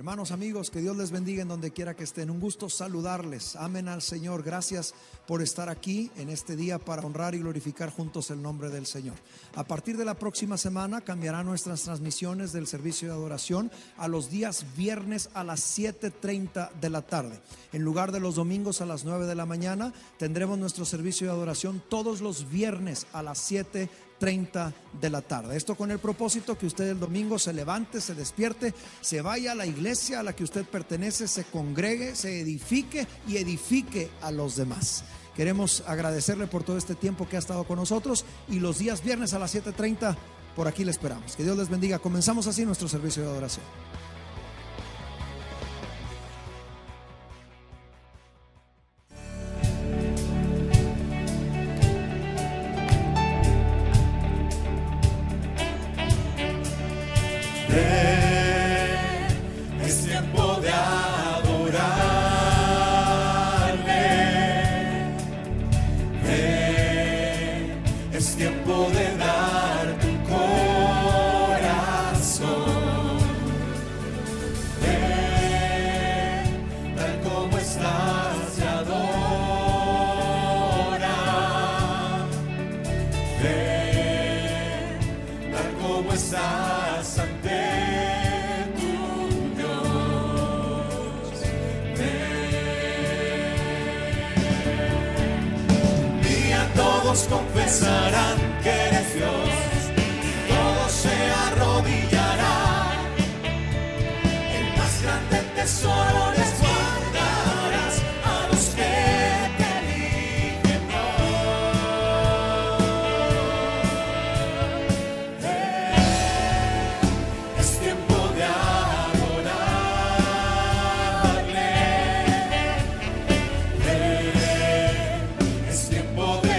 Hermanos, amigos, que Dios les bendiga en donde quiera que estén. Un gusto saludarles. Amén al Señor. Gracias por estar aquí en este día para honrar y glorificar juntos el nombre del Señor. A partir de la próxima semana cambiarán nuestras transmisiones del servicio de adoración a los días viernes a las 7:30 de la tarde. En lugar de los domingos a las 9 de la mañana, tendremos nuestro servicio de adoración todos los viernes a las 7:30 de la tarde. Esto con el propósito que usted el domingo se levante, se despierte, se vaya a la iglesia a la que usted pertenece, se congregue, se edifique y edifique a los demás. Queremos agradecerle por todo este tiempo que ha estado con nosotros, y los días viernes a las 7:30 por aquí le esperamos. Que Dios les bendiga. Comenzamos así nuestro servicio de adoración. Es tiempo de adorarle. Es tiempo de dar tu corazón. Tal como estás, te adora. Tal como estás ante todos confesarán que eres Dios, todos se arrodillarán. El más grande tesoro les guardarás a los que te eligen hoy. Es tiempo de adorarle. Es tiempo de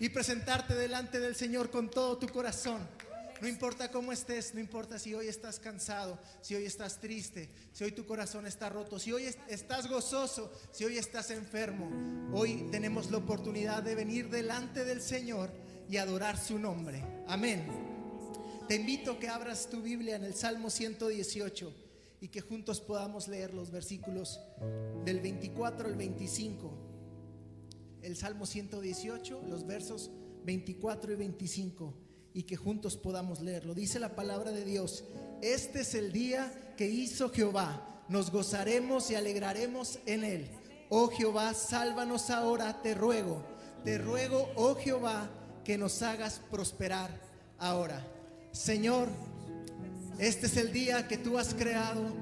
y presentarte delante del Señor con todo tu corazón. No importa cómo estés, no importa si hoy estás cansado, si hoy estás triste, si hoy tu corazón está roto, si hoy estás gozoso, si hoy estás enfermo. Hoy tenemos la oportunidad de venir delante del Señor y adorar su nombre. Amén. Te invito a que abras tu Biblia en el Salmo 118 y que juntos podamos leer los versículos del 24 al 25. El Salmo 118, los versos 24 y 25, y que juntos podamos leerlo. Dice la palabra de Dios: este es el día que hizo Jehová, nos gozaremos y alegraremos en él. Oh Jehová, sálvanos ahora, te ruego, oh Jehová, que nos hagas prosperar ahora. Señor, este es el día que tú has creado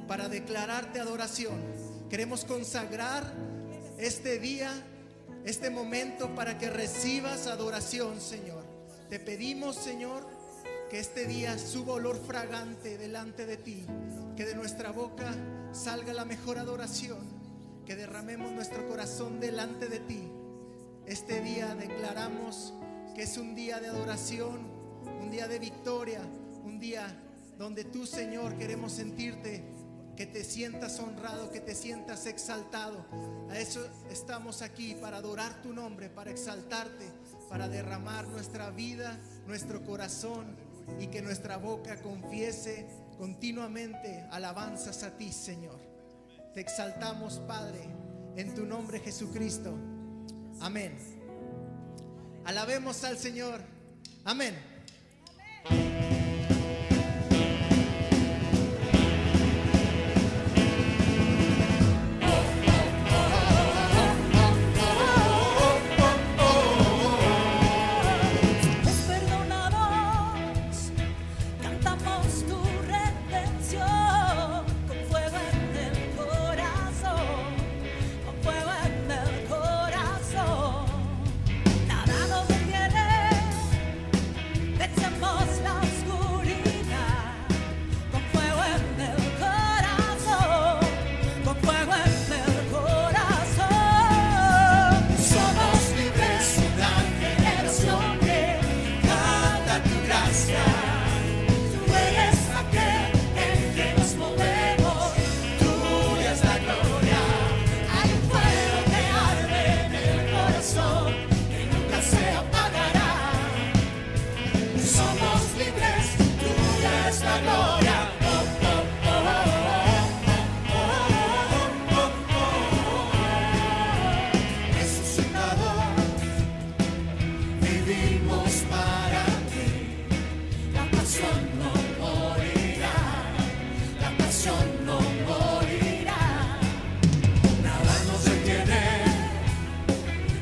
para declararte adoración. Queremos consagrar este día, este momento, para que recibas adoración, Señor. Te pedimos, Señor, que este día suba olor fragante delante de ti, que de nuestra boca salga la mejor adoración, que derramemos nuestro corazón delante de ti. Este día declaramos que es un día de adoración, un día de victoria, un día donde tú, Señor, queremos sentirte, que te sientas honrado, que te sientas exaltado. A eso estamos aquí, para adorar tu nombre, para exaltarte, para derramar nuestra vida, nuestro corazón, y que nuestra boca confiese continuamente alabanzas a ti, Señor. Te exaltamos, Padre, en tu nombre, Jesucristo. Amén. Alabemos al Señor. Amén.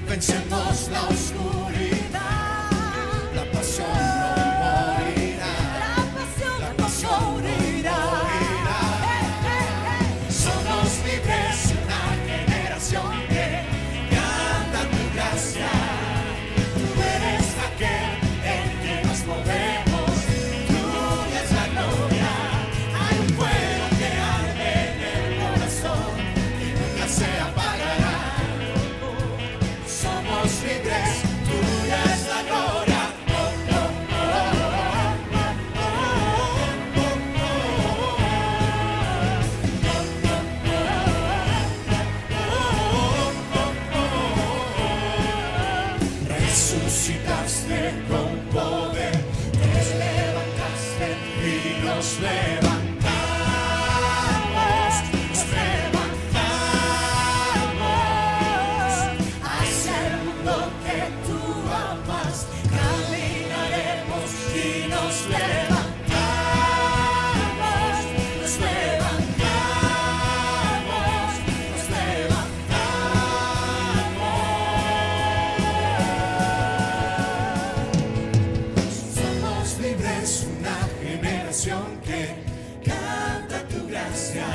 Vencemos la oscuridad, la pasión no morirá, la pasión no morirá. Somos libres, una generación que canta tu gracia. Tú eres aquel en que nos movemos, tuya es la gloria. Hay un fuego que arde en el corazón y nunca se apagará. Somos libres, tuya es la gloria. Resucitaste con poder, te levantaste y nos levantamos, nos levantamos hacia el mundo que tú amas. Caminaremos y nos levantamos, nos levantamos, nos levantamos. Somos libres, una generación que canta tu gracia.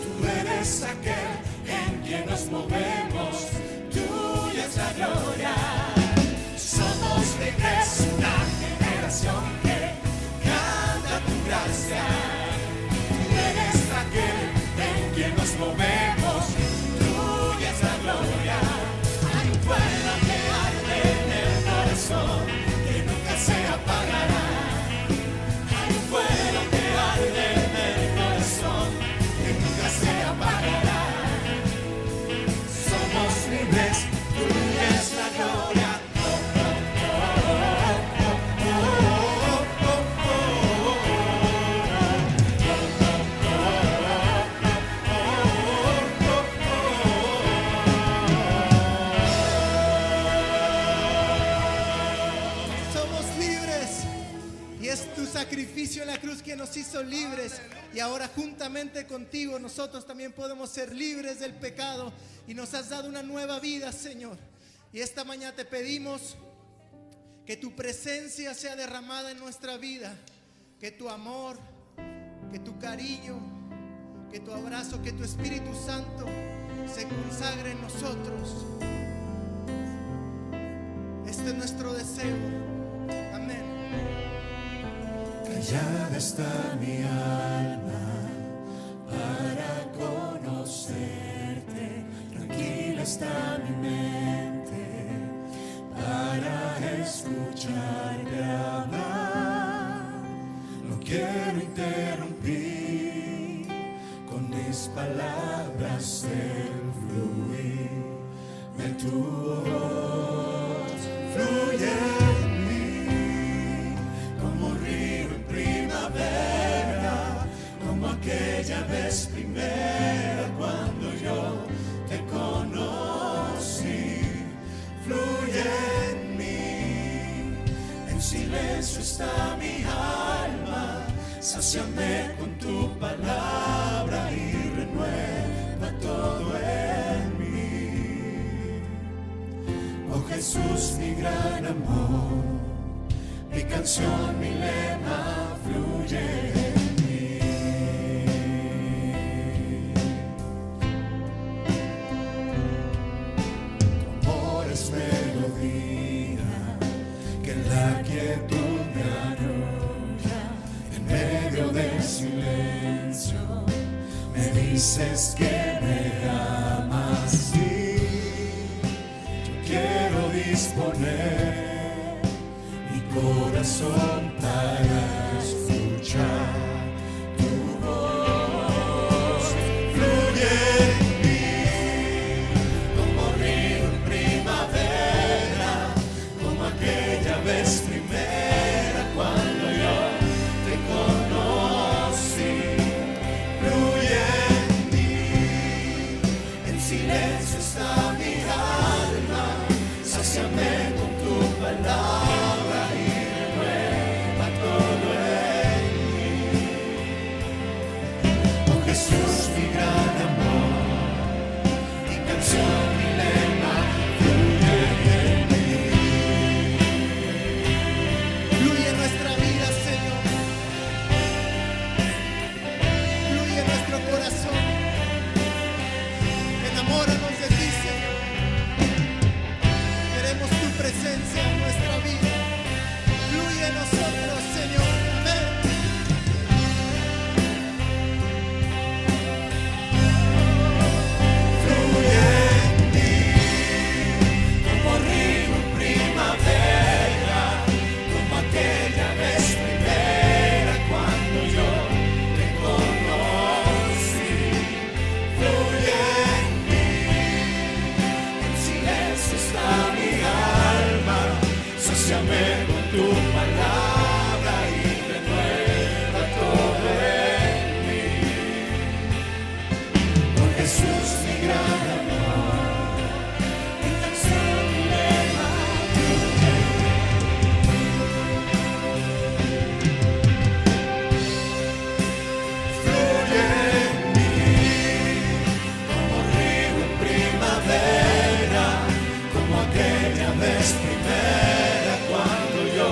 Tú eres aquel en quien nos movemos, tuya es la gloria. Somos libres, una generación que canta tu gracia. Tú eres aquel en quien nos movemos, tuya es la gloria. Hay un fuego que arde en el corazón que nunca se apagará. Hay un fuego que arde en el corazón que nunca se apagará. Somos libres, tuya es la gloria. Somos libres, y es tu sacrificio en la cruz que nos hizo libres. Y ahora juntamente contigo nosotros también podemos ser libres del pecado, y nos has dado una nueva vida, Señor. Y esta mañana te pedimos que tu presencia sea derramada en nuestra vida, que tu amor, que tu cariño, que tu abrazo, que tu Espíritu Santo se consagre en nosotros. Este es nuestro deseo. Amén. Callada está mi alma para está mi mente para escucharte hablar. No quiero interrumpir con mis palabras el fluir de tu voz. Fluye en mí como río en primavera, como aquella vez primera cuando yo te conocí. Fluye en mí, en silencio está mi alma, sáciame con tu palabra y renueva todo en mí. Oh Jesús, mi gran amor, mi canción, mi lema, fluye en mí. Tu amor es melodía que en la quietud me arrolla, en medio del silencio me dices que me amas. Sí, yo quiero disponer mi corazón para escuchar tu voz. Fluye en mí como río en primavera, como aquella vez primera cuando yo te conocí. Fluye en mí, en silencio está mi alma, sáciame con tu palabra y renueva todo en mí. Oh Jesús, mi gran amor, mi canción, mi lema, fluye en mí. Fluye en nuestra vida, Señor. Fluye en nuestro corazón. Enamóranos de ti, Señor. Queremos tu presencia en nuestra vida. Fluye en nosotros, Señor. Amén. Fluye en mí como río en primavera, como aquella vez primera cuando yo te conocí. Fluye en mí, en silencio está mi alma, sáciame con tu palabra y renueva todo en mí. Oh Jesús, mi gran amor, mi canción, mi lema, fluye en mí como río en primavera, como aquella vez primera cuando yo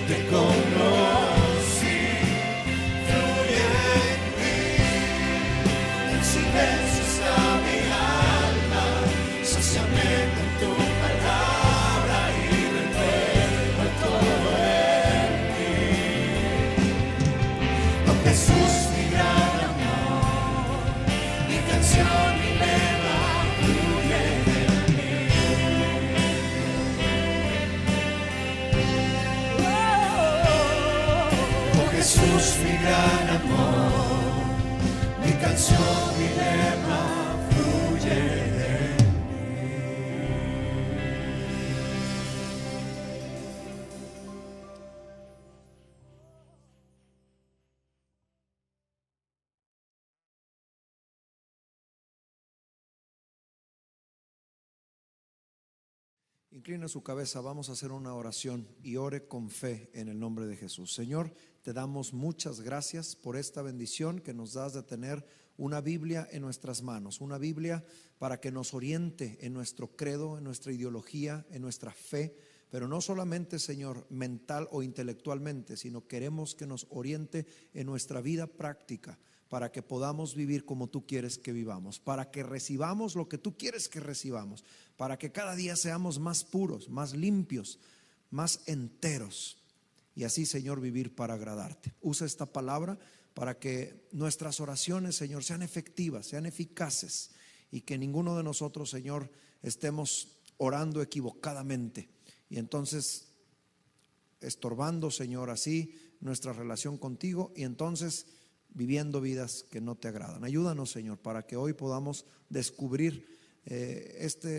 te conocí. Fluye en mí, en silencio está mi alma, sáciame con tu palabra y renueva todo en mí. Oh Jesús, mi gran amor, mi canción, mi lema, fluye en mí. Oh Jesús, mi gran amor, mi canción, mi lema, fluye en Inclina su cabeza, vamos a hacer una oración y ore con fe en el nombre de Jesús. Señor, te damos muchas gracias por esta bendición que nos das de tener una Biblia en nuestras manos, una Biblia para que nos oriente en nuestro credo, en nuestra ideología, en nuestra fe, pero no solamente, Señor, mental o intelectualmente, sino queremos que nos oriente en nuestra vida práctica, para que podamos vivir como tú quieres que vivamos, para que recibamos lo que tú quieres que recibamos, para que cada día seamos más puros, más limpios, más enteros, y así, Señor, vivir para agradarte. Usa esta palabra para que nuestras oraciones, Señor, sean efectivas, sean eficaces, y que ninguno de nosotros, Señor, estemos orando equivocadamente y entonces estorbando, Señor, así nuestra relación contigo y entonces viviendo vidas que no te agradan. Ayúdanos, Señor, para que hoy podamos descubrir esta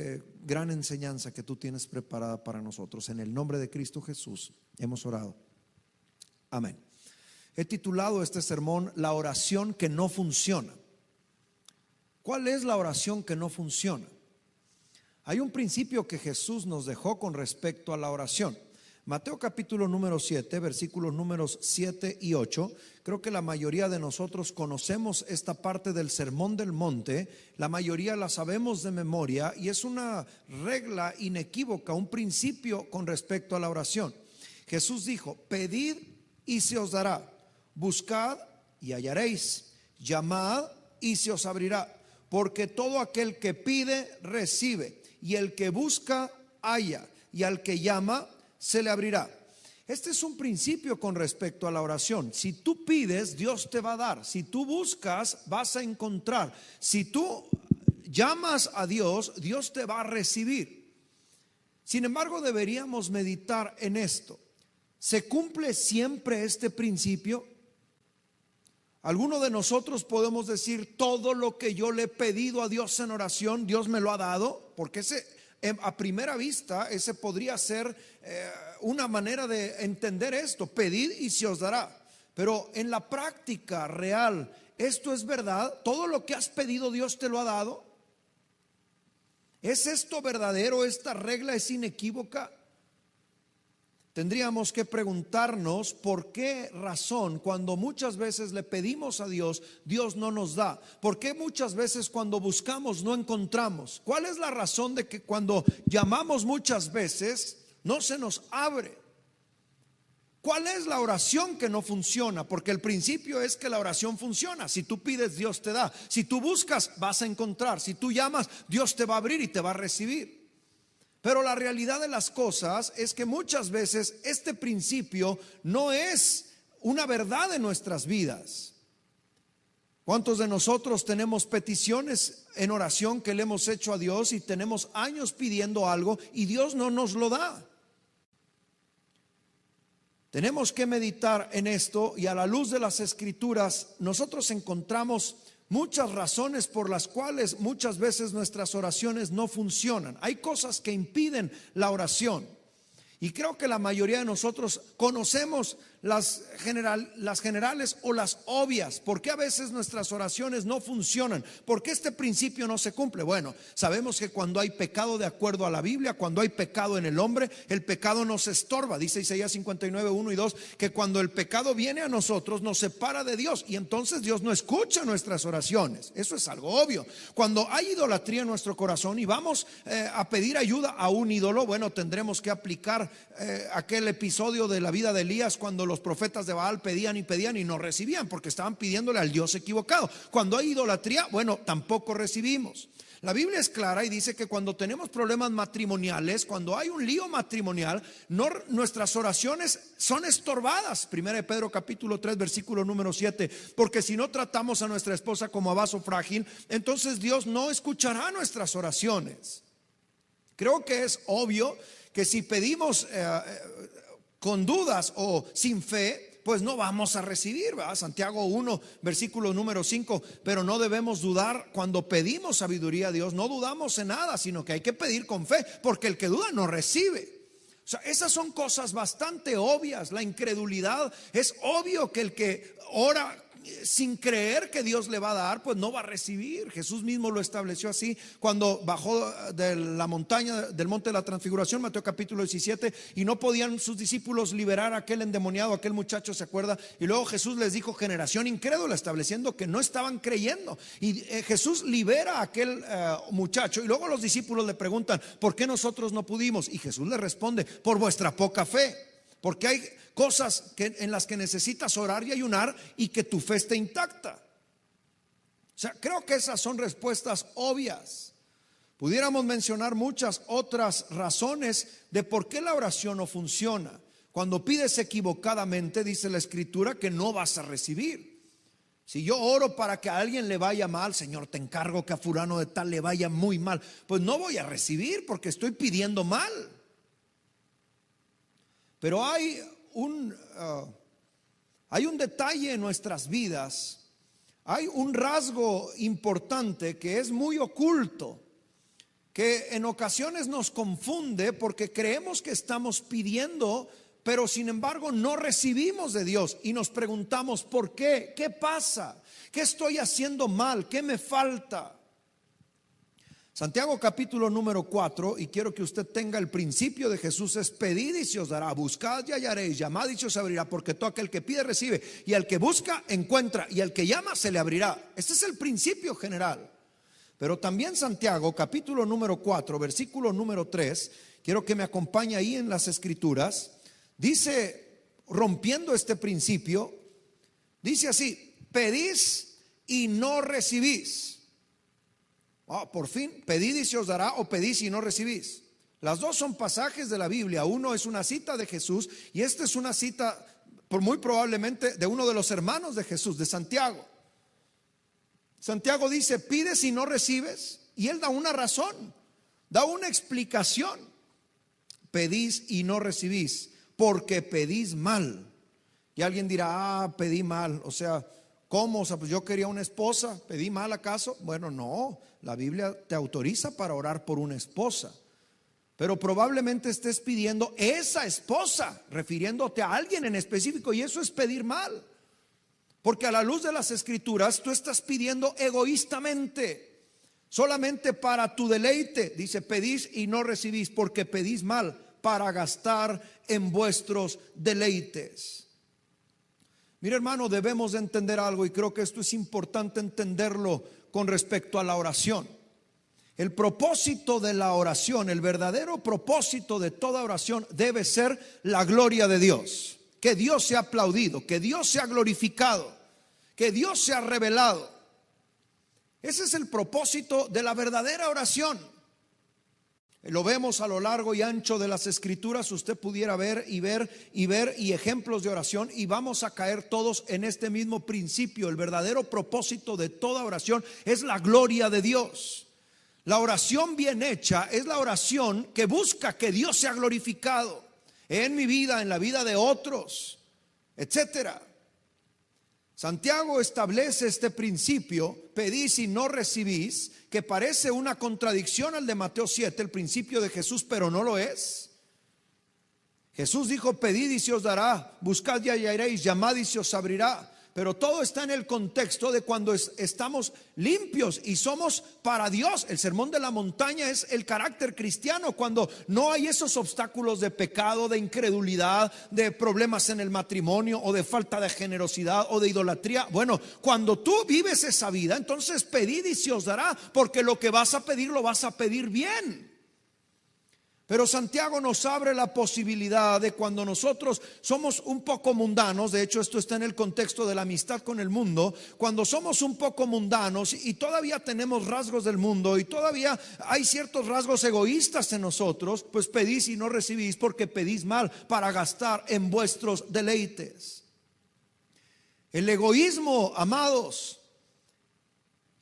gran enseñanza que tú tienes preparada para nosotros. En el nombre de Cristo Jesús hemos orado. Amén. He titulado este sermón La oración que no funciona. ¿Cuál es la oración que no funciona? Hay un principio que Jesús nos dejó con respecto a la oración. Mateo capítulo número 7, versículos números 7 y 8. Creo que la mayoría de nosotros conocemos esta parte del Sermón del Monte. La mayoría la sabemos de memoria y es una regla inequívoca, un principio con respecto a la oración. Jesús dijo: pedid y se os dará, buscad y hallaréis, llamad y se os abrirá, porque todo aquel que pide recibe, y el que busca halla, y al que llama se le abrirá. Este es un principio con respecto a la oración. Si tú pides, Dios te va a dar. Si tú buscas, vas a encontrar. Si tú llamas a Dios, Dios te va a recibir. Sin embargo, deberíamos meditar en esto. ¿Se cumple siempre este principio? Algunos de nosotros podemos decir: todo lo que yo le he pedido a Dios en oración, Dios me lo ha dado, porque a primera vista ese podría ser una manera de entender esto: pedid y se os dará. Pero en la práctica real, ¿esto es verdad? ¿Todo lo que has pedido Dios te lo ha dado? ¿Es esto verdadero? ¿Esta regla es inequívoca? Tendríamos que preguntarnos por qué razón cuando muchas veces le pedimos a Dios, Dios no nos da. ¿Por qué muchas veces cuando buscamos no encontramos? ¿Cuál es la razón de que cuando llamamos muchas veces no se nos abre? ¿Cuál es la oración que no funciona? Porque el principio es que la oración funciona. Si tú pides, Dios te da. Si tú buscas, vas a encontrar. Si tú llamas, Dios te va a abrir y te va a recibir. Pero la realidad de las cosas es que muchas veces este principio no es una verdad en nuestras vidas. ¿Cuántos de nosotros tenemos peticiones en oración que le hemos hecho a Dios y tenemos años pidiendo algo y Dios no nos lo da? Tenemos que meditar en esto y a la luz de las Escrituras nosotros encontramos muchas razones por las cuales muchas veces nuestras oraciones no funcionan. Hay cosas que impiden la oración. Y creo que la mayoría de nosotros conocemos las generales o las obvias. ¿Por qué a veces nuestras oraciones no funcionan? ¿Por qué este principio no se cumple? Bueno, sabemos que cuando hay pecado de acuerdo a la Biblia, cuando hay pecado en el hombre, el pecado nos estorba. Dice Isaías 59, 1 y 2, que cuando el pecado viene a nosotros nos separa de Dios y entonces Dios no escucha nuestras oraciones. Eso es algo obvio. Cuando hay idolatría en nuestro corazón y vamos a pedir ayuda a un ídolo, bueno, tendremos que aplicar aquel episodio de la vida de Elías cuando los profetas de Baal pedían y no recibían porque estaban pidiéndole al Dios equivocado. Cuando hay idolatría, bueno, tampoco recibimos. La Biblia es clara y dice que cuando tenemos problemas matrimoniales, cuando hay un lío matrimonial, nuestras oraciones son estorbadas. Primera de Pedro capítulo 3 versículo número 7, porque si no tratamos a nuestra esposa como a vaso frágil, entonces Dios no escuchará nuestras oraciones. Creo que es obvio que si pedimos con dudas o sin fe, pues no vamos a recibir, ¿verdad? Santiago 1 versículo número 5, pero no debemos dudar cuando pedimos sabiduría a Dios. No dudamos en nada, sino que hay que pedir con fe, porque el que duda no recibe. O sea, esas son cosas bastante obvias. La incredulidad, es obvio que el que ora sin creer que Dios le va a dar, pues no va a recibir. Jesús mismo lo estableció así cuando bajó de la montaña, del monte de la transfiguración, Mateo capítulo 17, y no podían sus discípulos liberar a aquel endemoniado, aquel muchacho, ¿se acuerda? Y luego Jesús les dijo generación incrédula, estableciendo que no estaban creyendo. Y Jesús libera a aquel muchacho y luego los discípulos le preguntan: ¿por qué nosotros no pudimos? Y Jesús les responde: por vuestra poca fe. Porque hay cosas en las que necesitas orar y ayunar y que tu fe esté intacta. O sea, creo que esas son respuestas obvias. Pudiéramos mencionar muchas otras razones de por qué la oración no funciona. Cuando pides equivocadamente, dice la Escritura que no vas a recibir. Si yo oro para que a alguien le vaya mal, Señor, te encargo que a fulano de tal le vaya muy mal, pues no voy a recibir porque estoy pidiendo mal. Pero hay un detalle en nuestras vidas, hay un rasgo importante que es muy oculto, que en ocasiones nos confunde porque creemos que estamos pidiendo, pero sin embargo no recibimos de Dios y nos preguntamos ¿por qué? ¿Qué pasa? ¿Qué estoy haciendo mal? ¿Qué me falta? Santiago capítulo número 4, y quiero que usted tenga el principio de Jesús, es: pedid y se os dará, buscad y hallaréis, llamad y se os abrirá, porque todo aquel que pide recibe, y al que busca encuentra, y al que llama se le abrirá. Este es el principio general. Pero también Santiago capítulo número 4, versículo número 3, quiero que me acompañe ahí en las escrituras, dice, rompiendo este principio, dice así: pedís y no recibís. Por fin, pedid y se os dará, o pedís y no recibís. Las dos son pasajes de la Biblia. Uno es una cita de Jesús y esta es una cita, muy probablemente, de uno de los hermanos de Jesús, de Santiago. Santiago dice: pides y no recibes, y él da una razón, da una explicación. Pedís y no recibís porque pedís mal. Y alguien dirá: pedí mal, o sea, ¿cómo? O sea, pues yo quería una esposa, ¿pedí mal acaso? Bueno, no, la Biblia te autoriza para orar por una esposa, pero probablemente estés pidiendo esa esposa, refiriéndote a alguien en específico, y eso es pedir mal, porque a la luz de las escrituras tú estás pidiendo egoístamente, solamente para tu deleite. Dice: pedís y no recibís porque pedís mal, para gastar en vuestros deleites. Mira, hermano, debemos de entender algo, y creo que esto es importante entenderlo con respecto a la oración. El propósito de la oración, el verdadero propósito de toda oración debe ser la gloria de Dios. Que Dios sea aplaudido, que Dios sea glorificado, que Dios sea revelado. Ese es el propósito de la verdadera oración. Lo vemos a lo largo y ancho de las escrituras. Usted pudiera ver y ejemplos de oración, y vamos a caer todos en este mismo principio. El verdadero propósito de toda oración es la gloria de Dios. La oración bien hecha es la oración que busca que Dios sea glorificado en mi vida, en la vida de otros, etcétera. Santiago establece este principio: pedís y no recibís, que parece una contradicción al de Mateo 7, el principio de Jesús, pero no lo es. Jesús dijo: pedid y se os dará, buscad y hallaréis, llamad y se os abrirá. Pero todo está en el contexto de cuando estamos limpios y somos para Dios. El sermón de la montaña es el carácter cristiano, cuando no hay esos obstáculos de pecado, de incredulidad, de problemas en el matrimonio, o de falta de generosidad, o de idolatría. Bueno, cuando tú vives esa vida, entonces pedid y se os dará, porque lo que vas a pedir lo vas a pedir bien. Pero Santiago nos abre la posibilidad de cuando nosotros somos un poco mundanos. De hecho, esto está en el contexto de la amistad con el mundo. Cuando somos un poco mundanos y todavía tenemos rasgos del mundo, y todavía hay ciertos rasgos egoístas en nosotros, pues pedís y no recibís porque pedís mal, para gastar en vuestros deleites. El egoísmo, amados,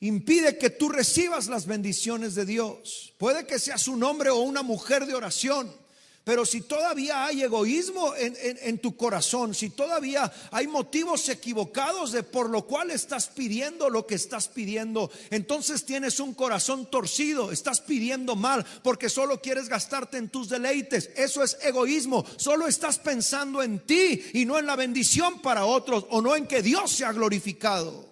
impide que tú recibas las bendiciones de Dios. Puede que seas un hombre o una mujer de oración, pero si todavía hay egoísmo en tu corazón, si todavía hay motivos equivocados de por lo cual estás pidiendo lo que estás pidiendo, entonces tienes un corazón torcido. Estás pidiendo mal porque solo quieres gastarte en tus deleites. Eso es egoísmo. Solo estás pensando en ti y no en la bendición para otros, o no en que Dios sea glorificado.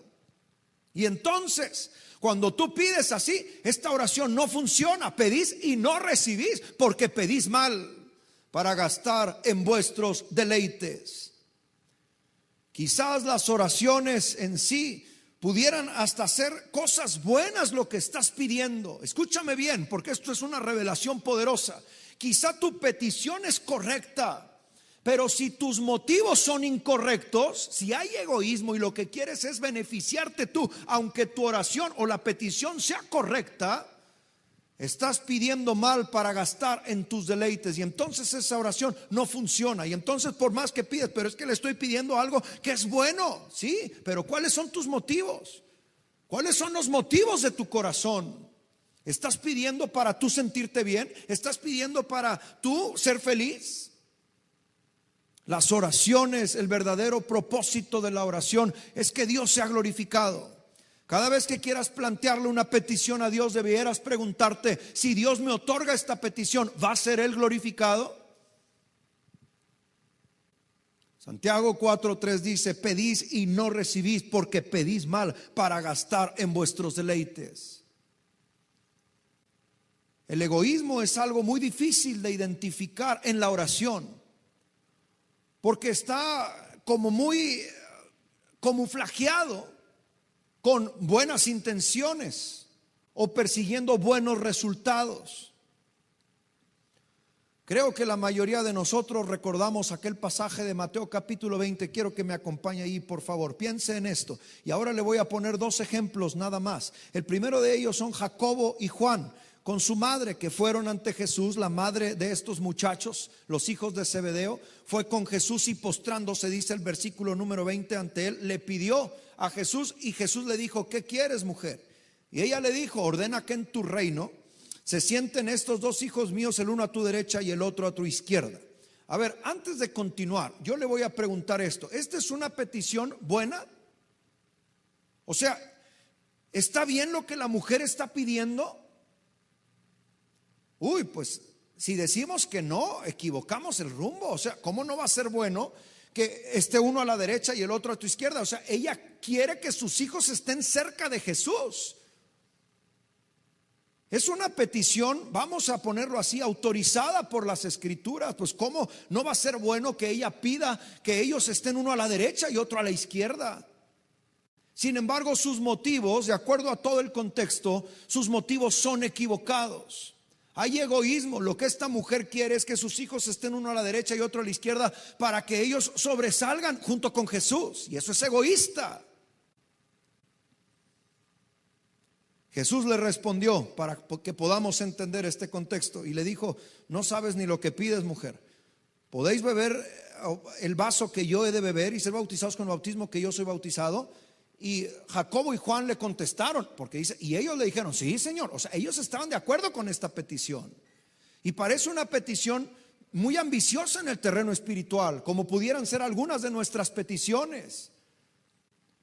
Y entonces, cuando tú pides así, esta oración no funciona. Pedís y no recibís porque pedís mal, para gastar en vuestros deleites. Quizás las oraciones en sí pudieran hasta hacer cosas buenas lo que estás pidiendo. Escúchame bien, porque esto es una revelación poderosa. Quizá tu petición es correcta, pero si tus motivos son incorrectos, si hay egoísmo y lo que quieres es beneficiarte tú, aunque tu oración o la petición sea correcta, Estás pidiendo mal para gastar en tus deleites, y entonces esa oración no funciona. Y entonces por más que pides, pero es que le estoy pidiendo algo que es bueno, sí, pero ¿cuáles son tus motivos? ¿Cuáles son los motivos de tu corazón? ¿Estás pidiendo para tú sentirte bien? ¿Estás pidiendo para tú ser feliz? Las oraciones, el verdadero propósito de la oración es que Dios sea glorificado. Cada vez que quieras plantearle una petición a Dios, debieras preguntarte: si Dios me otorga esta petición, ¿va a ser Él glorificado? Santiago 4:3 dice: pedís y no recibís, porque pedís mal para gastar en vuestros deleites. El egoísmo es algo muy difícil de identificar en la oración, porque está como muy camuflajeado con buenas intenciones o persiguiendo buenos resultados. Creo que la mayoría de nosotros recordamos aquel pasaje de Mateo capítulo 20. Quiero que me acompañe ahí, por favor. Piense en esto. Y ahora le voy a poner dos ejemplos nada más. El primero de ellos son Jacobo y Juan con su madre, que fueron ante Jesús. La madre de estos muchachos, los hijos de Zebedeo, fue con Jesús y postrándose, dice el versículo número 20, ante él, le pidió a Jesús, y Jesús le dijo: ¿qué quieres, mujer? Y ella le dijo: ordena que en tu reino se sienten estos dos hijos míos, el uno a tu derecha y el otro a tu izquierda. A ver, antes de continuar, yo le voy a preguntar esto: ¿esta es una petición buena? O sea, ¿está bien lo que la mujer está pidiendo? Uy, pues si decimos que no, equivocamos el rumbo. O sea, ¿cómo no va a ser bueno que esté uno a la derecha y el otro a tu izquierda? O sea, ella quiere que sus hijos estén cerca de Jesús. Es una petición, vamos a ponerlo así, autorizada por las Escrituras. Pues ¿cómo no va a ser bueno que ella pida que ellos estén uno a la derecha y otro a la izquierda? Sin embargo, sus motivos, de acuerdo a todo el contexto, sus motivos son equivocados. Hay egoísmo. Lo que esta mujer quiere es que sus hijos estén uno a la derecha y otro a la izquierda, para que ellos sobresalgan junto con Jesús, y eso es egoísta. Jesús le respondió, para que podamos entender este contexto, y le dijo: no sabes ni lo que pides, mujer. ¿Podéis beber el vaso que yo he de beber y ser bautizados con el bautismo que yo soy bautizado? Y Jacobo y Juan le contestaron, porque dice, y ellos le dijeron: sí, Señor. O sea, ellos estaban de acuerdo con esta petición. Y parece una petición muy ambiciosa en el terreno espiritual, como pudieran ser algunas de nuestras peticiones.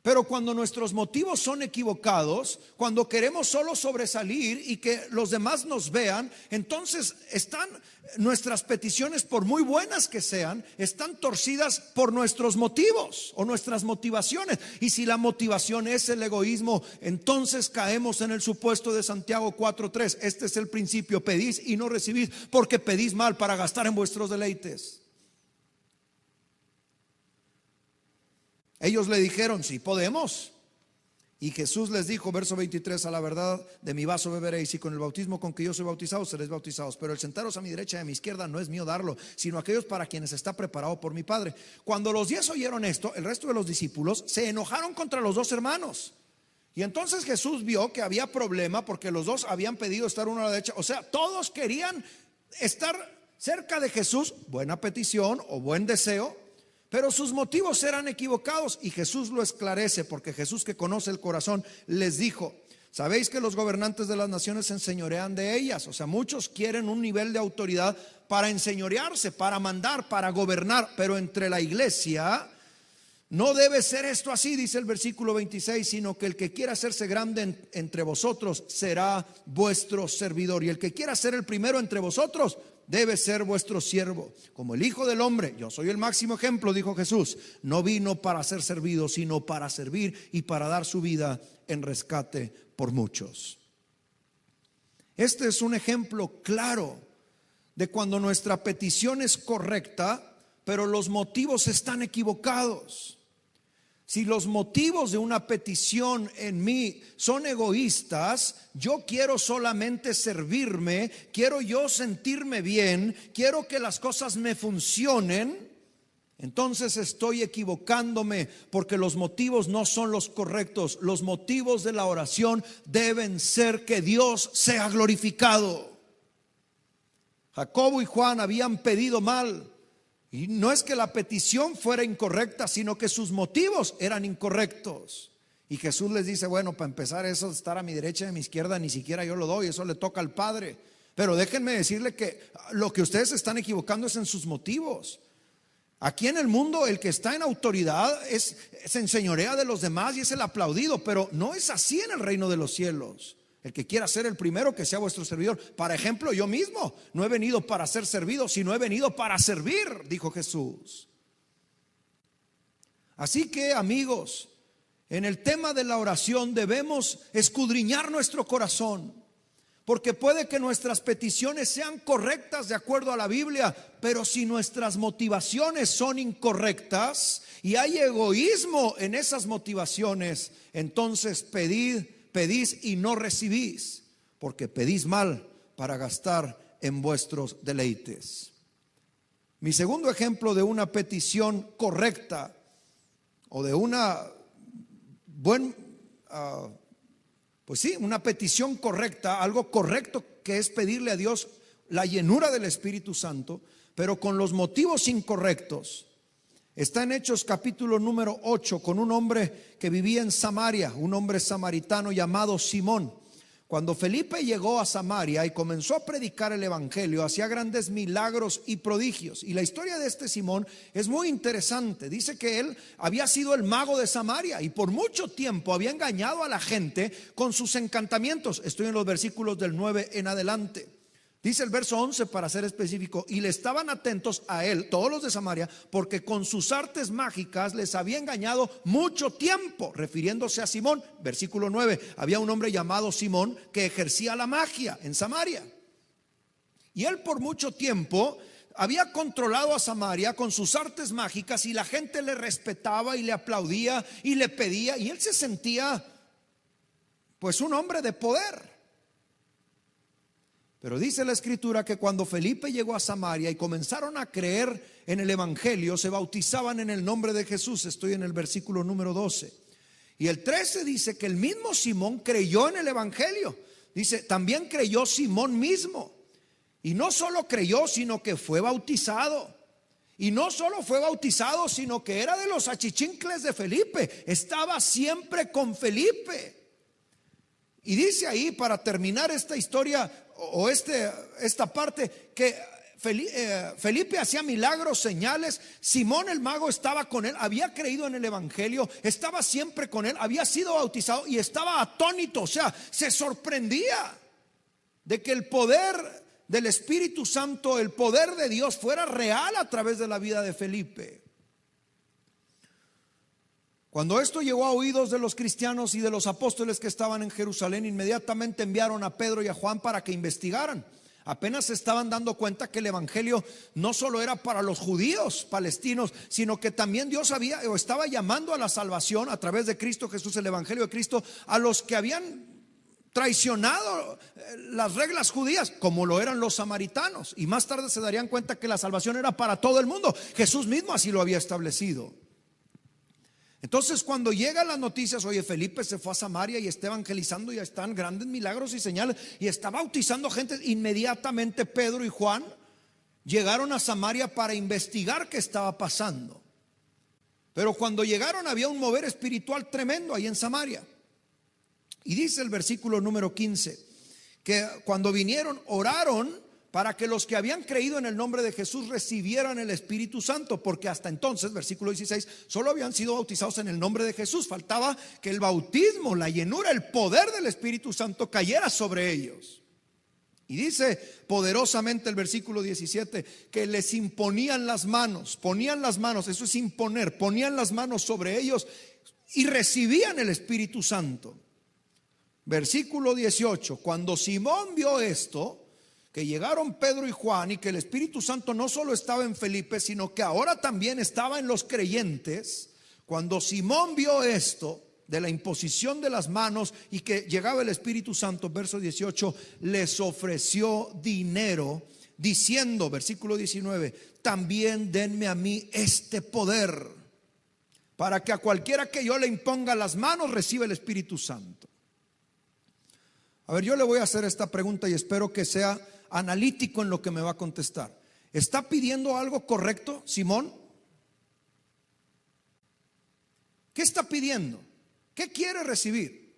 Pero cuando nuestros motivos son equivocados, cuando queremos solo sobresalir y que los demás nos vean, entonces están nuestras peticiones, por muy buenas que sean, están torcidas por nuestros motivos o nuestras motivaciones. Y si la motivación es el egoísmo, entonces caemos en el supuesto de Santiago 4:3. Este es el principio: pedís y no recibís, porque pedís mal para gastar en vuestros deleites. Ellos le dijeron: sí podemos. Y Jesús les dijo, verso 23: a la verdad de mi vaso beberéis, y con el bautismo con que yo soy bautizado seréis bautizados, pero el sentaros a mi derecha y a mi izquierda no es mío darlo, sino aquellos para quienes está preparado por mi Padre. Cuando los 10 oyeron esto, el resto de los discípulos se enojaron contra los dos hermanos. Y entonces Jesús vio que había problema, porque los dos habían pedido estar uno a la derecha. O sea, todos querían estar cerca de Jesús. Buena petición o buen deseo, pero sus motivos eran equivocados, y Jesús lo esclarece, porque Jesús, que conoce el corazón, les dijo: sabéis que los gobernantes de las naciones se enseñorean de ellas. O sea, muchos quieren un nivel de autoridad para enseñorearse, para mandar, para gobernar, pero entre la iglesia no debe ser esto así, dice el versículo 26, sino que el que quiera hacerse grande entre vosotros será vuestro servidor, y el que quiera ser el primero entre vosotros debe ser vuestro siervo. Como el Hijo del Hombre, yo soy el máximo ejemplo, dijo Jesús, no vino para ser servido, sino para servir y para dar su vida en rescate por muchos. Este es un ejemplo claro de cuando nuestra petición es correcta, pero los motivos están equivocados. Si los motivos de una petición en mí son egoístas, yo quiero solamente servirme, quiero yo sentirme bien, quiero que las cosas me funcionen, entonces estoy equivocándome, porque los motivos no son los correctos. Los motivos de la oración deben ser que Dios sea glorificado. Jacobo y Juan habían pedido mal, y no es que la petición fuera incorrecta, sino que sus motivos eran incorrectos. Y Jesús les dice, bueno, para empezar, eso de estar a mi derecha y a mi izquierda ni siquiera yo lo doy, eso le toca al Padre. Pero déjenme decirle que lo que ustedes están equivocando es en sus motivos. Aquí en el mundo el que está en autoridad se enseñorea de los demás y es el aplaudido, pero no es así en el reino de los cielos. El que quiera ser el primero, que sea vuestro servidor. Por ejemplo, yo mismo no he venido para ser servido, sino he venido para servir, dijo Jesús. Así que, amigos, en el tema de la oración debemos escudriñar nuestro corazón, porque puede que nuestras peticiones sean correctas de acuerdo a la Biblia, pero si nuestras motivaciones son incorrectas y hay egoísmo en esas motivaciones, entonces pedís y no recibís, porque pedís mal para gastar en vuestros deleites. Mi segundo ejemplo de una petición correcta o de una una petición correcta, algo correcto, que es pedirle a Dios la llenura del Espíritu Santo, pero con los motivos incorrectos. Está en Hechos capítulo número 8 con un hombre que vivía en Samaria, un hombre samaritano llamado Simón. Cuando Felipe llegó a Samaria y comenzó a predicar el evangelio, hacía grandes milagros y prodigios. Y la historia de este Simón es muy interesante. Dice que él había sido el mago de Samaria y por mucho tiempo había engañado a la gente con sus encantamientos. Estoy en los versículos del 9 en adelante. Dice el verso 11 para ser específico: y le estaban atentos a él, todos los de Samaria, porque con sus artes mágicas les había engañado mucho tiempo. Refiriéndose a Simón, versículo 9, había un hombre llamado Simón que ejercía la magia en Samaria. Y él por mucho tiempo había controlado a Samaria con sus artes mágicas, y la gente le respetaba y le aplaudía y le pedía, y él se sentía pues un hombre de poder. Pero dice la escritura que cuando Felipe llegó a Samaria y comenzaron a creer en el evangelio, se bautizaban en el nombre de Jesús. Estoy en el versículo número 12. Y el 13 dice que el mismo Simón creyó en el evangelio. Dice, también creyó Simón mismo. Y no solo creyó, sino que fue bautizado. Y no solo fue bautizado, sino que era de los achichincles de Felipe. Estaba siempre con Felipe. Y dice ahí, para terminar esta historia o esta parte, que Felipe hacía milagros, señales. Simón el mago estaba con él, había creído en el evangelio, estaba siempre con él, había sido bautizado y estaba atónito, o sea, se sorprendía de que el poder del Espíritu Santo, el poder de Dios fuera real a través de la vida de Felipe. Cuando esto llegó a oídos de los cristianos y de los apóstoles que estaban en Jerusalén, inmediatamente enviaron a Pedro y a Juan para que investigaran. Apenas se estaban dando cuenta que el evangelio no solo era para los judíos palestinos, sino que también Dios había o estaba llamando a la salvación a través de Cristo Jesús, el evangelio de Cristo, a los que habían traicionado las reglas judías, como lo eran los samaritanos. Y más tarde se darían cuenta que la salvación era para todo el mundo. Jesús mismo así lo había establecido. Entonces, cuando llegan las noticias, oye, Felipe se fue a Samaria y está evangelizando, y están grandes milagros y señales y está bautizando gente, inmediatamente Pedro y Juan llegaron a Samaria para investigar qué estaba pasando. Pero cuando llegaron había un mover espiritual tremendo ahí en Samaria. Y dice el versículo número 15 que cuando vinieron oraron para que los que habían creído en el nombre de Jesús recibieran el Espíritu Santo, porque hasta entonces, versículo 16, solo habían sido bautizados en el nombre de Jesús. Faltaba que el bautismo, la llenura, el poder del Espíritu Santo cayera sobre ellos. Y dice poderosamente el versículo 17 que les imponían las manos, ponían las manos, eso es imponer, ponían las manos sobre ellos y recibían el Espíritu Santo. Versículo 18, cuando Simón vio esto, que llegaron Pedro y Juan, y que el Espíritu Santo no solo estaba en Felipe, sino que ahora también estaba en los creyentes. Cuando Simón vio esto de la imposición de las manos y que llegaba el Espíritu Santo, verso 18, les ofreció dinero diciendo, versículo 19, también denme a mí este poder, para que a cualquiera que yo le imponga las manos reciba el Espíritu Santo. A ver, yo le voy a hacer esta pregunta y espero que sea analítico en lo que me va a contestar. ¿Está pidiendo algo correcto, Simón? ¿Qué está pidiendo? ¿Qué quiere recibir?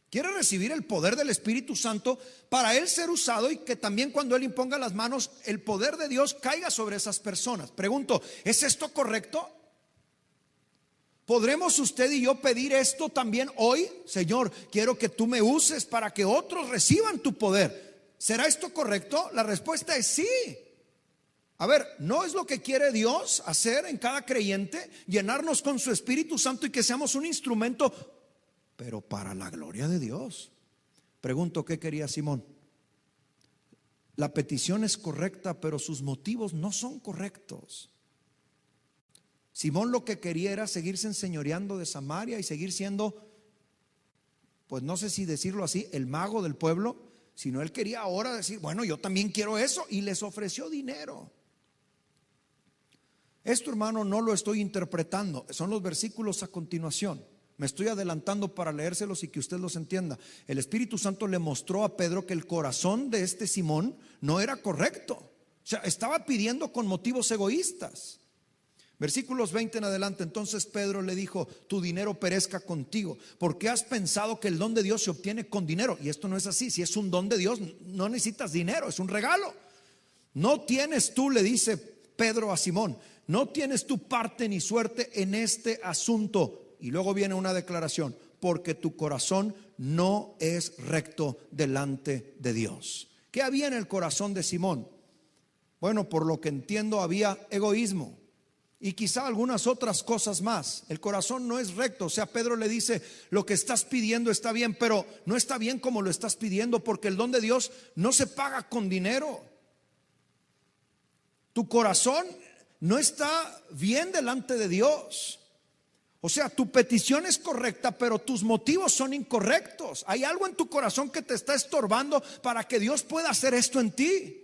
Quiere recibir el poder del Espíritu Santo para él ser usado y que también cuando él imponga las manos, el poder de Dios caiga sobre esas personas. Pregunto, ¿es esto correcto? ¿Podremos usted y yo pedir esto también hoy? Señor, quiero que tú me uses para que otros reciban tu poder. ¿Será esto correcto? La respuesta es sí. A ver, ¿no es lo que quiere Dios hacer en cada creyente? Llenarnos con su Espíritu Santo y que seamos un instrumento, pero para la gloria de Dios. Pregunto, ¿qué quería Simón? La petición es correcta, pero sus motivos no son correctos. Simón lo que quería era seguirse enseñoreando de Samaria y seguir siendo, pues no sé si decirlo así, el mago del pueblo, sino él quería ahora decir, bueno, yo también quiero eso, y les ofreció dinero. Esto, hermano, no lo estoy interpretando, son los versículos a continuación. Me estoy adelantando para leérselos y que usted los entienda. El Espíritu Santo le mostró a Pedro que el corazón de este Simón no era correcto. O sea, estaba pidiendo con motivos egoístas. Versículos 20 en adelante. Entonces Pedro le dijo, tu dinero perezca contigo, porque has pensado que el don de Dios se obtiene con dinero. Y esto no es así. Si es un don de Dios, no necesitas dinero, es un regalo. No tienes tú, le dice Pedro a Simón, no tienes tu parte ni suerte en este asunto. Y luego viene una declaración, porque tu corazón no es recto delante de Dios. ¿Qué había en el corazón de Simón? Bueno, por lo que entiendo había egoísmo y quizá algunas otras cosas más. El corazón no es recto. O sea, Pedro le dice, lo que estás pidiendo está bien, pero no está bien como lo estás pidiendo, porque el don de Dios no se paga con dinero. Tu corazón no está bien delante de Dios. O sea, tu petición es correcta, pero tus motivos son incorrectos. Hay algo en tu corazón que te está estorbando para que Dios pueda hacer esto en ti.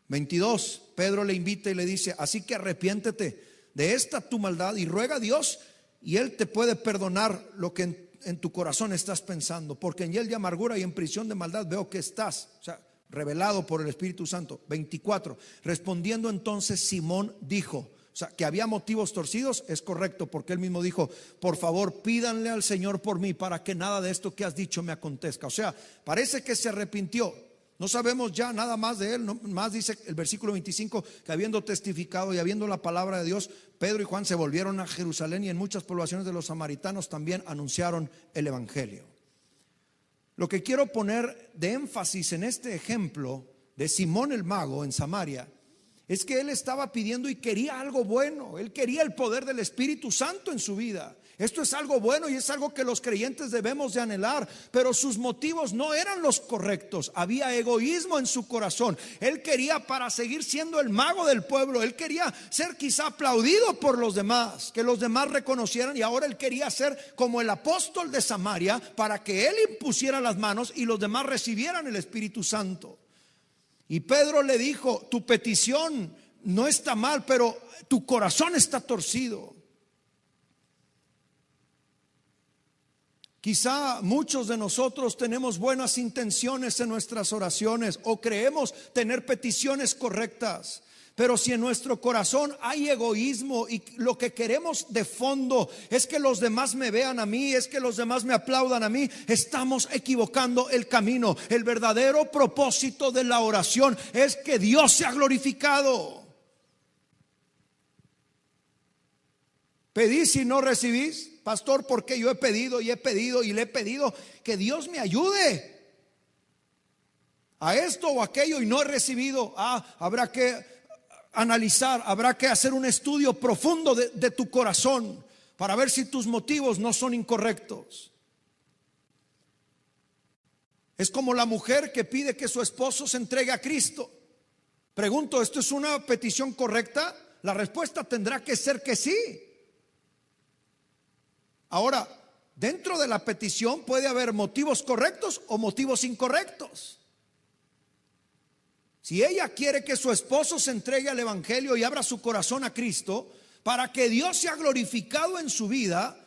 22, Pedro le invita y le dice, así que arrepiéntete de esta tu maldad y ruega a Dios y Él te puede perdonar lo que en tu corazón estás pensando, porque en hiel de amargura y en prisión de maldad veo que estás. O sea, revelado por el Espíritu Santo. 24, respondiendo entonces Simón dijo, o sea, que había motivos torcidos, es correcto, porque él mismo dijo, por favor pídanle al Señor por mí para que nada de esto que has dicho me acontezca. O sea, parece que se arrepintió. No sabemos ya nada más de él, no, más dice el versículo 25, que habiendo testificado y habiendo la palabra de Dios, Pedro y Juan se volvieron a Jerusalén y en muchas poblaciones de los samaritanos también anunciaron el evangelio. Lo que quiero poner de énfasis en este ejemplo de Simón el mago en Samaria es que él estaba pidiendo y quería algo bueno. Él quería el poder del Espíritu Santo en su vida. Esto es algo bueno y es algo que los creyentes debemos de anhelar, pero sus motivos no eran los correctos. Había egoísmo en su corazón. Él quería para seguir siendo el mago del pueblo. Él quería ser quizá aplaudido por los demás, que los demás reconocieran, y ahora él quería ser como el apóstol de Samaria para que él impusiera las manos y los demás recibieran el Espíritu Santo. Y Pedro le dijo, tu petición no está mal, pero tu corazón está torcido. Quizá muchos de nosotros tenemos buenas intenciones en nuestras oraciones o creemos tener peticiones correctas, pero si en nuestro corazón hay egoísmo y lo que queremos de fondo es que los demás me vean a mí, es que los demás me aplaudan a mí, estamos equivocando el camino. El verdadero propósito de la oración es que Dios sea glorificado. Pedís y no recibís. Pastor, porque yo he pedido y he pedido y le he pedido que Dios me ayude a esto o aquello y no he recibido. Habrá que analizar, habrá que hacer un estudio profundo de tu corazón para ver si tus motivos no son incorrectos. Es como la mujer que pide que su esposo se entregue a Cristo. Pregunto, ¿esto es una petición correcta? La respuesta tendrá que ser que sí. Ahora, dentro de la petición puede haber motivos correctos o motivos incorrectos. Si ella quiere que su esposo se entregue al evangelio y abra su corazón a Cristo para que Dios sea glorificado en su vida,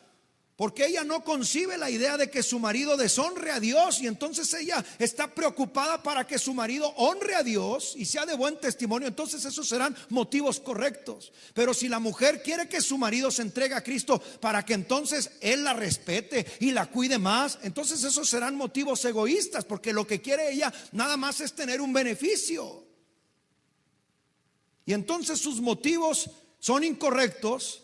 porque ella no concibe la idea de que su marido deshonre a Dios, y entonces ella está preocupada para que su marido honre a Dios y sea de buen testimonio, entonces esos serán motivos correctos. Pero si la mujer quiere que su marido se entregue a Cristo para que entonces él la respete y la cuide más, entonces esos serán motivos egoístas, porque lo que quiere ella nada más es tener un beneficio. Y entonces sus motivos son incorrectos,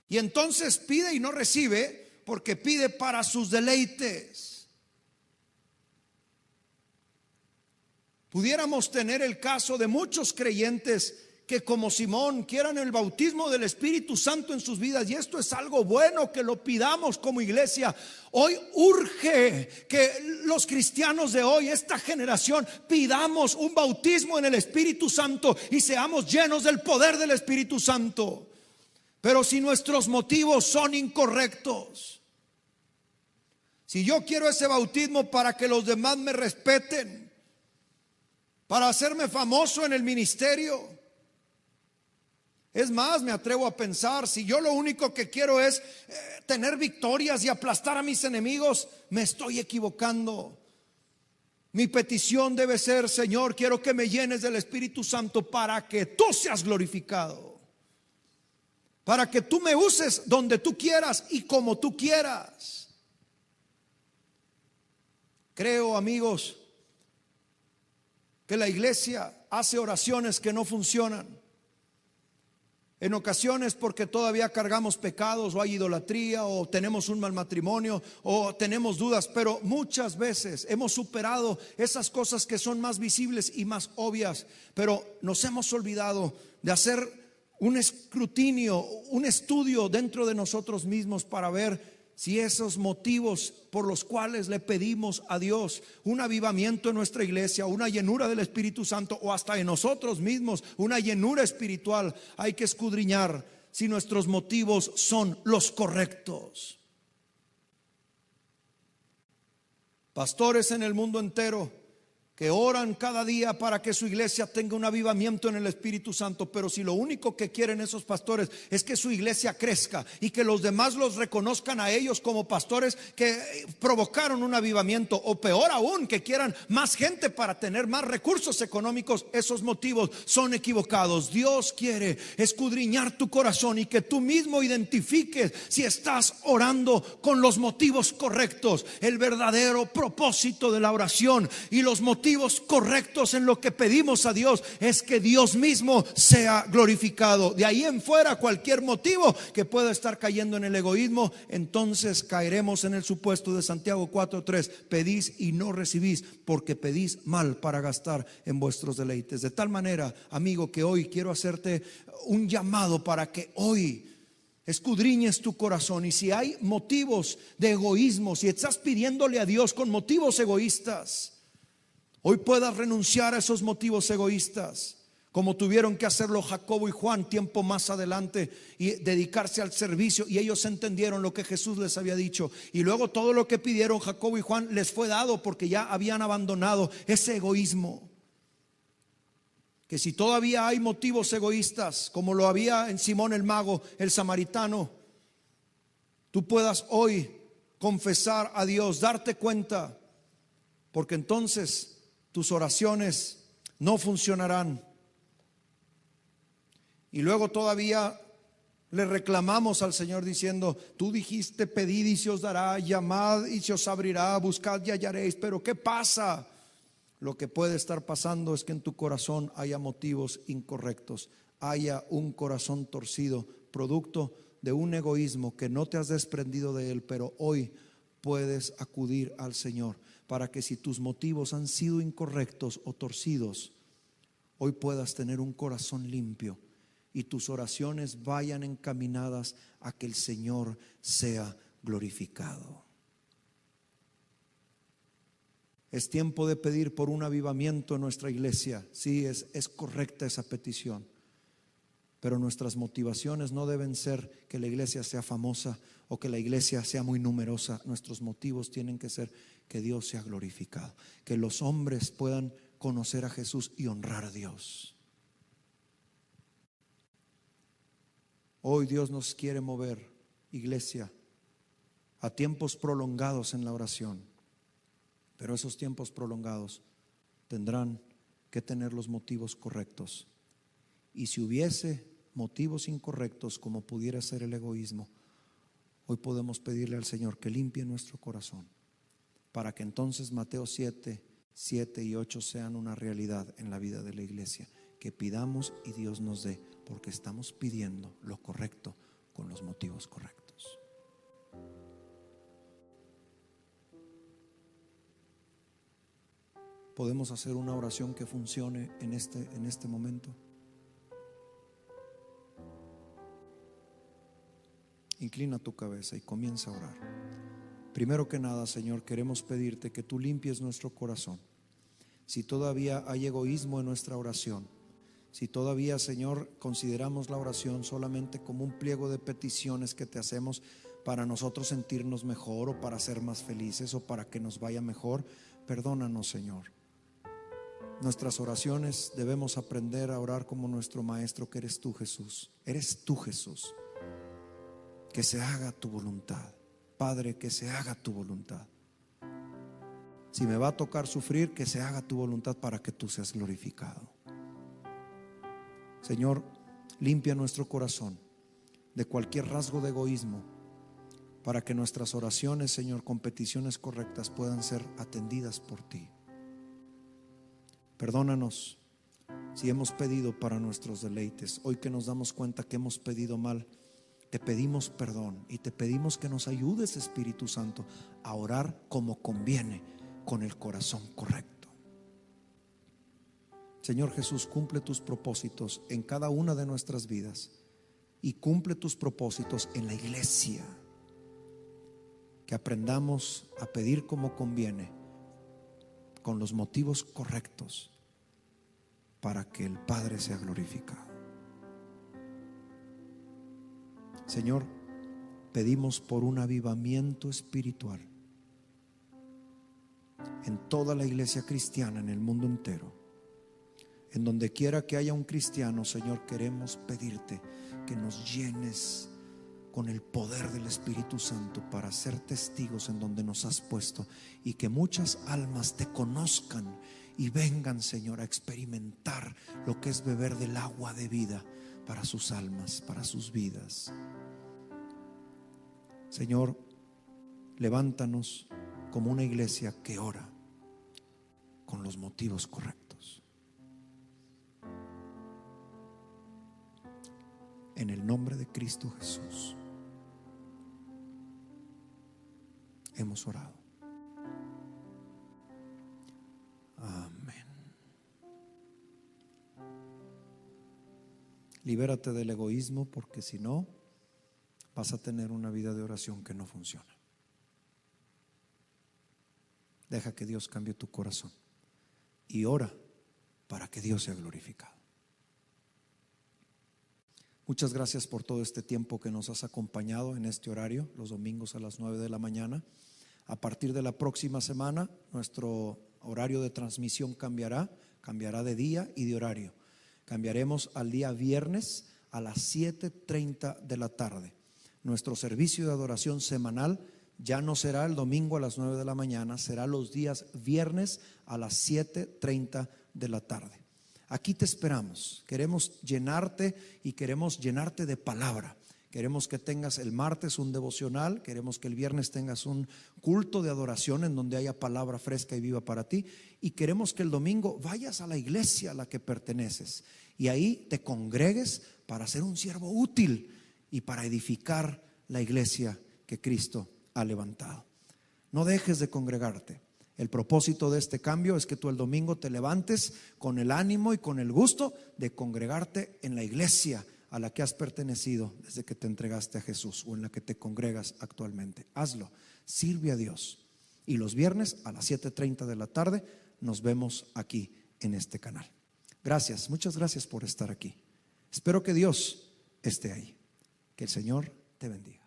y entonces pide y no recibe, porque pide para sus deleites. Pudiéramos tener el caso de muchos creyentes que, como Simón, quieran el bautismo del Espíritu Santo en sus vidas, y esto es algo bueno que lo pidamos como iglesia. Hoy urge que los cristianos de hoy, esta generación, pidamos un bautismo en el Espíritu Santo y seamos llenos del poder del Espíritu Santo. Pero si nuestros motivos son incorrectos, si yo quiero ese bautismo para que los demás me respeten, para hacerme famoso en el ministerio, es más, me atrevo a pensar, si yo lo único que quiero es tener victorias y aplastar a mis enemigos, me estoy equivocando. Mi petición debe ser: Señor, quiero que me llenes del Espíritu Santo para que tú seas glorificado, para que tú me uses donde tú quieras y como tú quieras. Creo, amigos, que la iglesia hace oraciones que no funcionan. En ocasiones porque todavía cargamos pecados, o hay idolatría, o tenemos un mal matrimonio, o tenemos dudas, pero muchas veces hemos superado esas cosas que son más visibles y más obvias, pero nos hemos olvidado de hacer un escrutinio, un estudio dentro de nosotros mismos para ver si esos motivos por los cuales le pedimos a Dios un avivamiento en nuestra iglesia, una llenura del Espíritu Santo, o hasta en nosotros mismos una llenura espiritual, hay que escudriñar si nuestros motivos son los correctos. Pastores en el mundo entero que oran cada día para que su iglesia tenga un avivamiento en el Espíritu Santo, pero si lo único que quieren esos pastores es que su iglesia crezca y que los demás los reconozcan a ellos como pastores que provocaron un avivamiento, o peor aún, que quieran más gente para tener más recursos económicos, esos motivos son equivocados. Dios quiere escudriñar tu corazón y que tú mismo identifiques si estás orando con los motivos correctos, el verdadero propósito de la oración y los motivos correctos en lo que pedimos a Dios es que Dios mismo sea glorificado. De ahí en fuera, cualquier motivo que pueda estar cayendo en el egoísmo, entonces caeremos en el supuesto de Santiago 4:3: pedís y no recibís, porque pedís mal para gastar en vuestros deleites. De tal manera, amigo, que hoy quiero hacerte un llamado para que hoy escudriñes tu corazón, y si hay motivos de egoísmo, si estás pidiéndole a Dios con motivos egoístas, hoy puedas renunciar a esos motivos egoístas, como tuvieron que hacerlo Jacobo y Juan tiempo más adelante, y dedicarse al servicio. Y ellos entendieron lo que Jesús les había dicho, y luego todo lo que pidieron Jacobo y Juan les fue dado, porque ya habían abandonado ese egoísmo. Que si todavía hay motivos egoístas, como lo había en Simón el mago, el samaritano, tú puedas hoy confesar a Dios, darte cuenta, porque entonces tus oraciones no funcionarán. Y luego todavía le reclamamos al Señor diciendo: tú dijiste, pedid y se os dará, llamad y se os abrirá, buscad y hallaréis. Pero ¿qué pasa? Lo que puede estar pasando es que en tu corazón haya motivos incorrectos, haya un corazón torcido, producto de un egoísmo que no te has desprendido de él, pero hoy puedes acudir al Señor para que, si tus motivos han sido incorrectos o torcidos, hoy puedas tener un corazón limpio y tus oraciones vayan encaminadas a que el Señor sea glorificado. Es tiempo de pedir por un avivamiento en nuestra iglesia. Sí, es correcta esa petición, pero nuestras motivaciones no deben ser que la iglesia sea famosa o que la iglesia sea muy numerosa. Nuestros motivos tienen que ser que Dios sea glorificado, que los hombres puedan conocer a Jesús y honrar a Dios. Hoy Dios nos quiere mover, iglesia, a tiempos prolongados en la oración, pero esos tiempos prolongados tendrán que tener los motivos correctos. Y si hubiese motivos incorrectos, como pudiera ser el egoísmo, hoy podemos pedirle al Señor que limpie nuestro corazón, para que entonces Mateo 7 y 8 sean una realidad en la vida de la iglesia. Que pidamos y Dios nos dé, porque estamos pidiendo lo correcto con los motivos correctos. ¿Podemos hacer una oración que funcione en este momento? Inclina tu cabeza y comienza a orar. Primero que nada, Señor, queremos pedirte que tú limpies nuestro corazón. Si todavía hay egoísmo en nuestra oración, si todavía, Señor, consideramos la oración solamente como un pliego de peticiones que te hacemos para nosotros sentirnos mejor o para ser más felices o para que nos vaya mejor, perdónanos, Señor. Nuestras oraciones debemos aprender a orar como nuestro Maestro, que eres tú, Jesús. Eres tú, Jesús. Que se haga tu voluntad, Padre, que se haga tu voluntad. Si me va a tocar sufrir, que se haga tu voluntad para que tú seas glorificado. Señor, limpia nuestro corazón de cualquier rasgo de egoísmo, para que nuestras oraciones, Señor, con peticiones correctas puedan ser atendidas por ti. Perdónanos si hemos pedido para nuestros deleites. Hoy que nos damos cuenta que hemos pedido mal, te pedimos perdón y te pedimos que nos ayudes, Espíritu Santo, a orar como conviene, con el corazón correcto. Señor Jesús, cumple tus propósitos en cada una de nuestras vidas y cumple tus propósitos en la iglesia. Que aprendamos a pedir como conviene, con los motivos correctos, para que el Padre sea glorificado. Señor, pedimos por un avivamiento espiritual en toda la iglesia cristiana, en el mundo entero. En donde quiera que haya un cristiano, Señor, queremos pedirte que nos llenes con el poder del Espíritu Santo para ser testigos en donde nos has puesto, y que muchas almas te conozcan y vengan, Señor, a experimentar lo que es beber del agua de vida para sus almas, para sus vidas. Señor, levántanos como una iglesia que ora con los motivos correctos. En el nombre de Cristo Jesús hemos orado. Amén. Libérate del egoísmo, porque si no, vas a tener una vida de oración que no funciona. Deja que Dios cambie tu corazón y ora para que Dios sea glorificado. Muchas gracias por todo este tiempo que nos has acompañado en este horario, los domingos a las 9 de la mañana. A partir de la próxima semana, nuestro horario de transmisión cambiará de día y de horario. Cambiaremos al día viernes a las 7:30 de la tarde. Nuestro servicio de adoración semanal ya no será el domingo a las 9 de la mañana, será los días viernes a las 7:30 de la tarde. Aquí te esperamos. Queremos llenarte y queremos llenarte de palabra. Queremos que tengas el martes un devocional, queremos que el viernes tengas un culto de adoración en donde haya palabra fresca y viva para ti, y queremos que el domingo vayas a la iglesia a la que perteneces y ahí te congregues para ser un siervo útil y para edificar la iglesia que Cristo ha levantado. No dejes de congregarte. El propósito de este cambio es que tú el domingo te levantes con el ánimo y con el gusto de congregarte en la iglesia a la que has pertenecido desde que te entregaste a Jesús, o en la que te congregas actualmente. Hazlo, sirve a Dios. Y los viernes a las 7:30 de la tarde nos vemos aquí en este canal. Gracias, muchas gracias por estar aquí. Espero que Dios esté ahí. Que el Señor te bendiga.